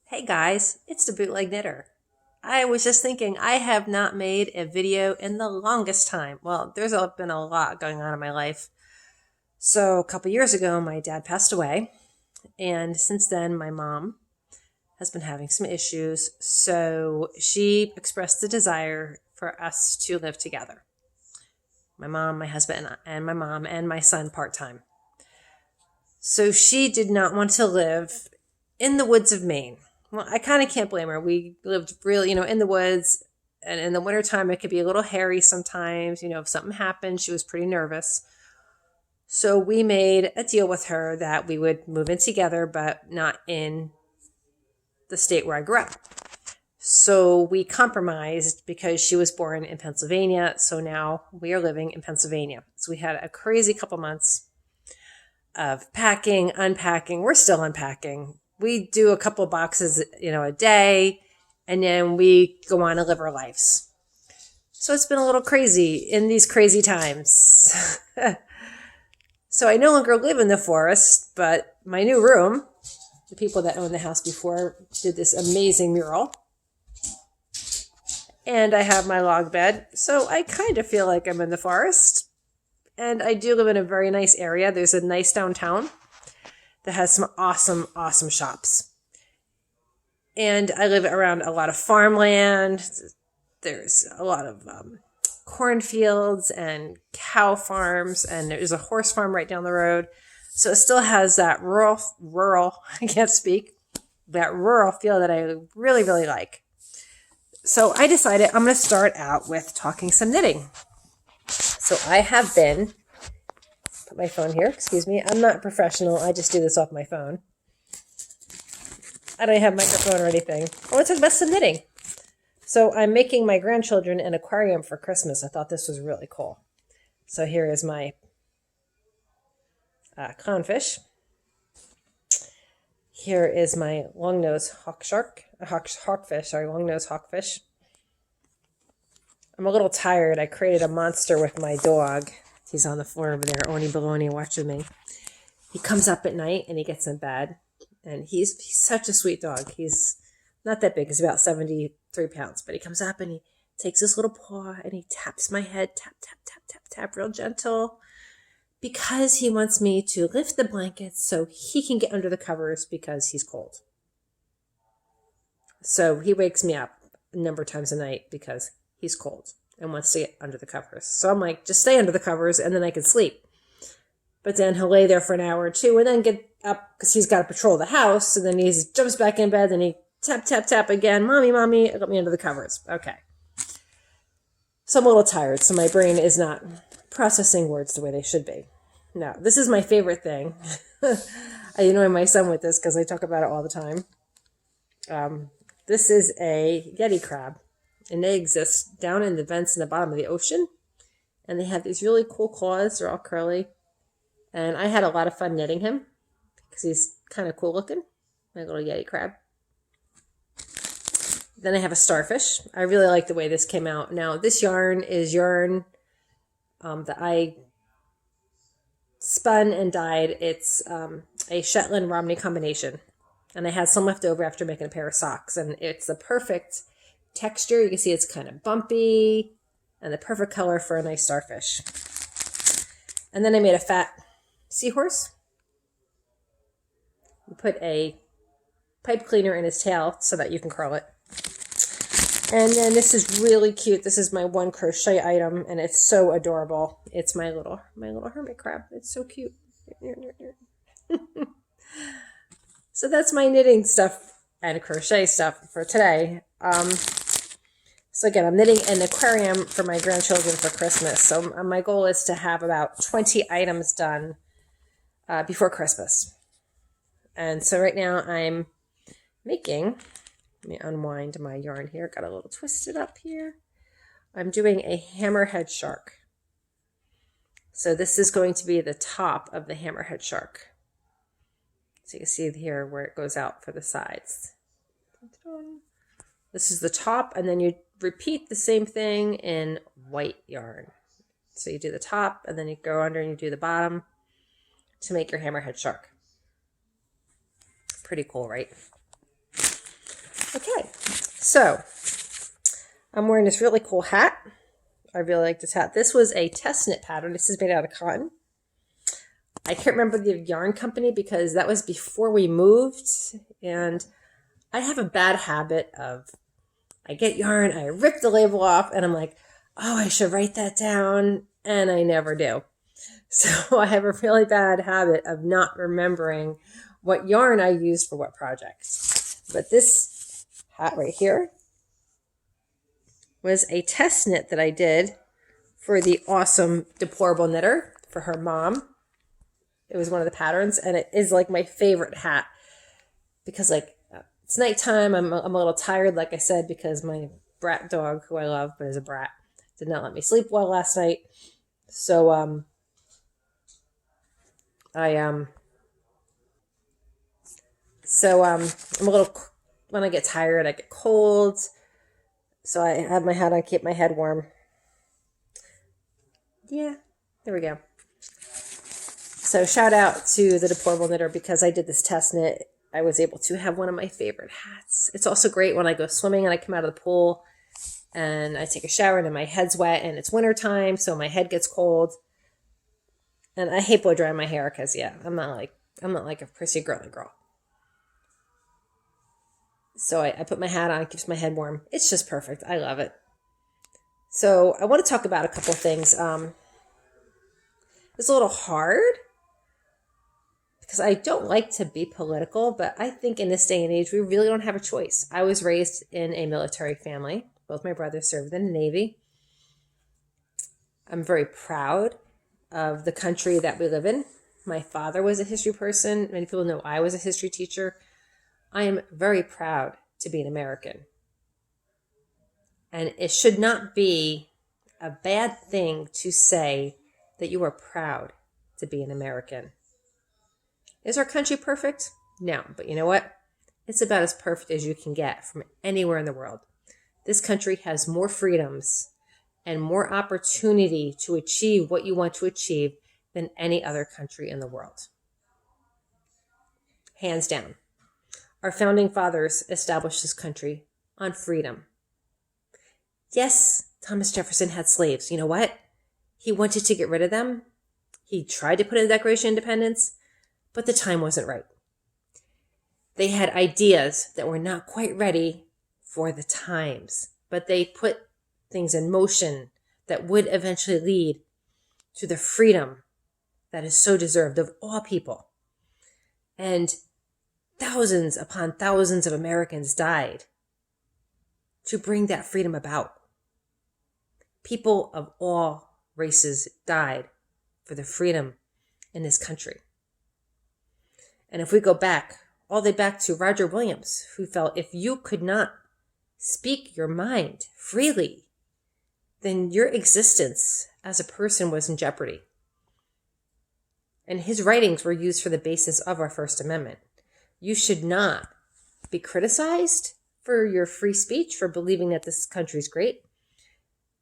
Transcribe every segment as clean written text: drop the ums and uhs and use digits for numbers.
Hey guys, it's the Bootleg Knitter. I was just thinking I have not made a video in the longest time. Well, been a lot going on in my life. So a couple years ago, my dad passed away, and since then, my mom has been having some issues. So she expressed the desire for us to live together. My mom, my husband, and my mom, and my son part-time. So she did not want to live in the woods of Maine. Well, I kind of can't blame her. We lived really, in the woods, and in the wintertime, it could be a little hairy sometimes. If something happened, she was pretty nervous. So we made a deal with her that we would move in together, but not in the state where I grew up. So we compromised because she was born in Pennsylvania. So now we are living in Pennsylvania. So we had a crazy couple months of packing, unpacking. We're still unpacking. We do a couple boxes, a day, and then we go on and live our lives. So it's been a little crazy in these crazy times. So I no longer live in the forest, but my new room, the people that owned the house before did this amazing mural. And I have my log bed. So I kind of feel like I'm in the forest. And I do live in a very nice area. There's a nice downtown that has some awesome, awesome shops. And I live around a lot of farmland. There's a lot of cornfields and cow farms, and there's a horse farm right down the road. So it still has that rural, I can't speak, that rural feel that I really, really like. So I decided I'm going to start out with talking some knitting. So I have been, put my phone here, excuse me. I'm not professional. I just do this off my phone. I don't have a microphone or anything. I want to talk about some knitting. So I'm making my grandchildren an aquarium for Christmas. I thought this was really cool. So here is my clownfish. Here is my long-nosed long-nosed hawkfish. I'm a little tired. I created a monster with my dog. He's on the floor over there, Oni Baloney, watching me. He comes up at night and he gets in bed. And he's such a sweet dog. He's not that big. He's about 73 pounds. But he comes up and he takes his little paw and he taps my head. Tap, tap, tap, tap, tap, real gentle. Because he wants me to lift the blankets so he can get under the covers because he's cold. So he wakes me up a number of times a night because he's cold and wants to get under the covers. So I'm like, just stay under the covers and then I can sleep. But then he'll lay there for an hour or two and then get up because he's got to patrol the house. And then he jumps back in bed and he tap, tap, tap again. Mommy, let me under the covers. Okay. So I'm a little tired. So my brain is not processing words the way they should be. Now, this is my favorite thing. I annoy my son with this because I talk about it all the time. This is a Yeti crab. And they exist down in the vents in the bottom of the ocean. And they have these really cool claws. They're all curly. And I had a lot of fun knitting him because he's kind of cool looking. My little Yeti crab. Then I have a starfish. I really like the way this came out. Now, this yarn is yarn that I spun and dyed. It's a Shetland Romney combination. And I had some left over after making a pair of socks. And it's the perfect texture. You can see it's kind of bumpy and the perfect color for a nice starfish. And then I made a fat seahorse. You put a pipe cleaner in his tail so that you can curl it. And then this is really cute. This is my one crochet item and it's so adorable. It's my little hermit crab. It's so cute. So that's my knitting stuff and crochet stuff for today. So again, I'm knitting an aquarium for my grandchildren for Christmas. So my goal is to have about 20 items done before Christmas. And so right now I'm making, let me unwind my yarn here. Got a little twisted up here. I'm doing a hammerhead shark. So this is going to be the top of the hammerhead shark. So you can see here where it goes out for the sides. This is the top, and then you repeat the same thing in white yarn. So you do the top, and then you go under and you do the bottom to make your hammerhead shark. Pretty cool, right? Okay, so I'm wearing this really cool hat. I really like this hat. This was a test knit pattern. This is made out of cotton. I can't remember the yarn company because that was before we moved. And I have a bad habit of, I get yarn, I rip the label off, and I'm like, oh, I should write that down. And I never do. So I have a really bad habit of not remembering what yarn I used for what projects. But this hat right here was a test knit that I did for the awesome Deplorable Knitter for her mom. It was one of the patterns, and it is like my favorite hat because like it's nighttime. I'm a little tired, like I said, because my brat dog, who I love but is a brat, did not let me sleep well last night. So I'm a little, when I get tired, I get cold. So I have my hat on, keep my head warm. Yeah, there we go. So shout out to the Deplorable Knitter because I did this test knit. I was able to have one of my favorite hats. It's also great when I go swimming and I come out of the pool and I take a shower and my head's wet and it's winter time, so my head gets cold. And I hate blow drying my hair because I'm not like a prissy girly girl. So I put my hat on, it keeps my head warm. It's just perfect. I love it. So I want to talk about a couple of things. It's a little hard because I don't like to be political, but I think in this day and age, we really don't have a choice. I was raised in a military family. Both my brothers served in the Navy. I'm very proud of the country that we live in. My father was a history person. Many people know I was a history teacher. I am very proud to be an American. And it should not be a bad thing to say that you are proud to be an American. Is our country perfect? No, but you know what? It's about as perfect as you can get from anywhere in the world. This country has more freedoms and more opportunity to achieve what you want to achieve than any other country in the world. Hands down. Our founding fathers established this country on freedom. Yes, Thomas Jefferson had slaves. You know what? He wanted to get rid of them. He tried to put in the Declaration of Independence, but the time wasn't right. They had ideas that were not quite ready for the times, but they put things in motion that would eventually lead to the freedom that is so deserved of all people. And thousands upon thousands of Americans died to bring that freedom about. People of all races died for the freedom in this country. And if we go back, all the way back to Roger Williams, who felt if you could not speak your mind freely, then your existence as a person was in jeopardy. And his writings were used for the basis of our First Amendment. You should not be criticized for your free speech, for believing that this country is great.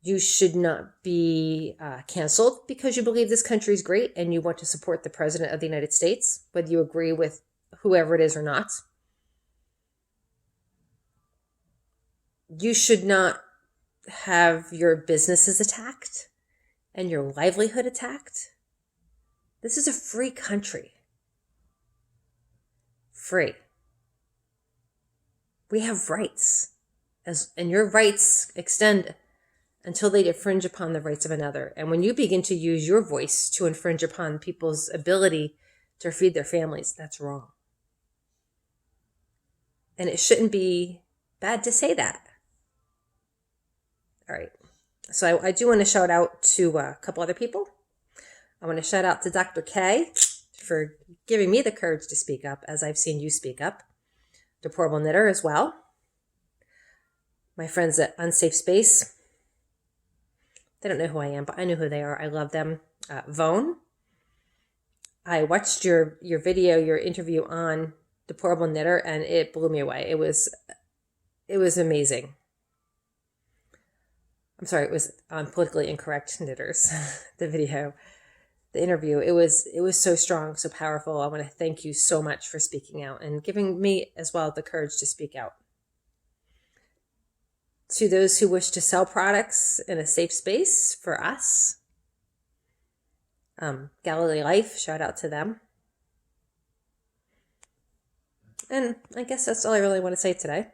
You should not be canceled because you believe this country is great and you want to support the President of the United States, whether you agree with whoever it is or not. You should not have your businesses attacked and your livelihood attacked. This is a free country. Free. We have rights, and your rights extend until they infringe upon the rights of another. And when you begin to use your voice to infringe upon people's ability to feed their families, that's wrong. And it shouldn't be bad to say that. All right. So I do want to shout out to a couple other people. I want to shout out to Dr. K for giving me the courage to speak up, as I've seen you speak up. Deplorable Knitter as well. My friends at Unsafe Space. They don't know who I am, but I know who they are. I love them. Vone. I watched your video, your interview on Deplorable Knitter, and it blew me away. It was amazing. I'm sorry, it was on Politically Incorrect Knitters, the video, the interview. It was so strong, so powerful. I want to thank you so much for speaking out and giving me as well the courage to speak out. To those who wish to sell products in a safe space for us, Galilee Life, shout out to them. And I guess that's all I really want to say today.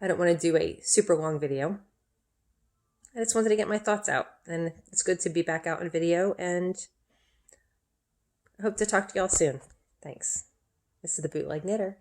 I don't want to do a super long video. I just wanted to get my thoughts out, and it's good to be back out in video, and I hope to talk to y'all soon. Thanks. This is the Bootleg Knitter.